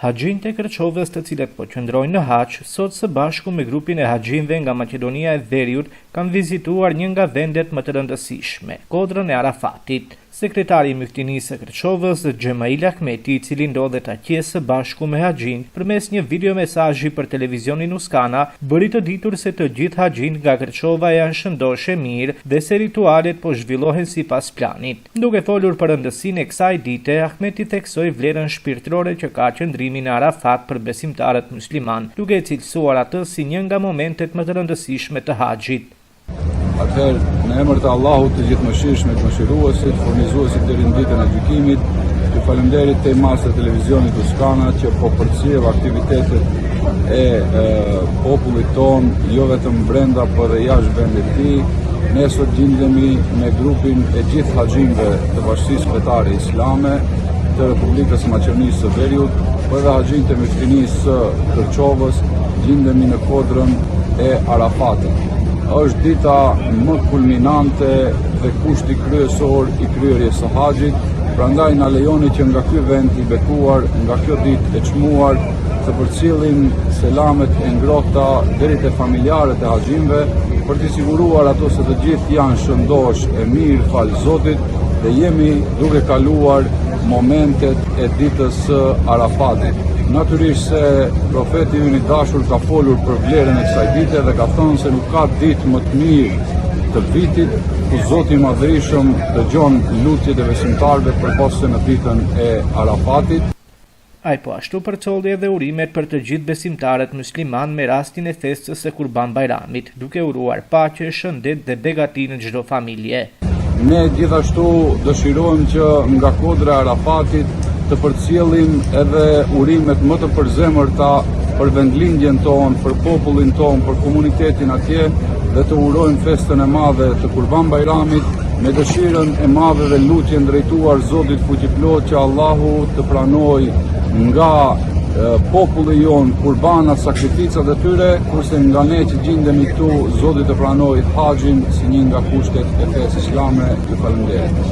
Haxhinjtë e Kërçovës, të cilët po qëndrojnë në Haç, sot së bashku me grupin e haxhinjve nga Maqedonia e Veriut, kanë vizituar një nga vendet më të rëndësishme, Kodrën e Arafatit. Sekretari i Myfthinisë së Kërçovës, Xhemail Ahmeti, i cili ndodhet atje së bashku me haxhinjt, përmes një videomesazhi për televizionin Uskana, bëri të ditur se të gjithë haxhinjt nga Kërçova janë shëndoshë mirë dhe se ritualet po zhvillohen sipas planit. Duke folur për rëndësinë e kësaj dite, Ahmeti theksoi vlerën shpirtërore që ka qëndrimi në Arafat për besimtarët musliman, duke e cilësuar atë si një nga momentet më të rëndësishme të haxhit. Atëherë, në emër të Allahut të gjithëmëshirshmit, mëshiruesit, furnizuesit deri në ditën e gjykimit, ju falenderit te masë të televizionit Uskana që po përcjell aktivitetet e popullit ton, jo vetëm brenda, por dhe jashtë vendit të tij. Ne sot gjendemi me grupin e gjithë haxhinjve të Bashkisë Fetare Islame të Republikës së Maqedonisë së Veriut, por dhe haxhinjtë e Myfthinisë së Kërçovës, gjendemi në Kodrën e Arafatit. Është dita më kulminante dhe kushti kryesor i kryerjes së haxhit, prandaj na lejoni që nga ky vend i bekuar, nga kjo ditë e çmuar, të përcjellim selamet e ngrohta deri te familjarët e haxhinjve për të siguruar ato se të gjithë janë shëndosh e mirë fal Zotit dhe jemi duke kaluar momentet e ditës së Arafatit. Natyrisht se profeti ynë i dashur ka folur për vlerën e kësaj dite dhe ka thënë se nuk ka ditë më të mirë të vitit ku Zoti i Madhërisëm dëgjon lutjet e besimtarëve përpos se në ditën e Arafatit. Ai po ashtu përcolli edhe urimet për të gjithë besimtarët musliman me rastin e festës së Kurban Bayramit, duke uruar paqe, shëndet dhe begati në çdo familje. Ne gjithashtu dëshirojmë që nga Kodra e Arafatit të përcjellim edhe urimet më të përzemërta për vendlindjen tonë, për popullin tonë, për komunitetin atje dhe të urojmë festën e madhe të Kurban Bayramit me dëshirën e madhe dhe lutjen drejtuar Zotit fuqiplot që Allahu të pranojë nga populli jon kurbanat, sakrificat e tyre, kurse nga ne që gjendemi këtu Zoti të pranojë haxhin si një nga kushtet e fesë islame. Ju falenderoj.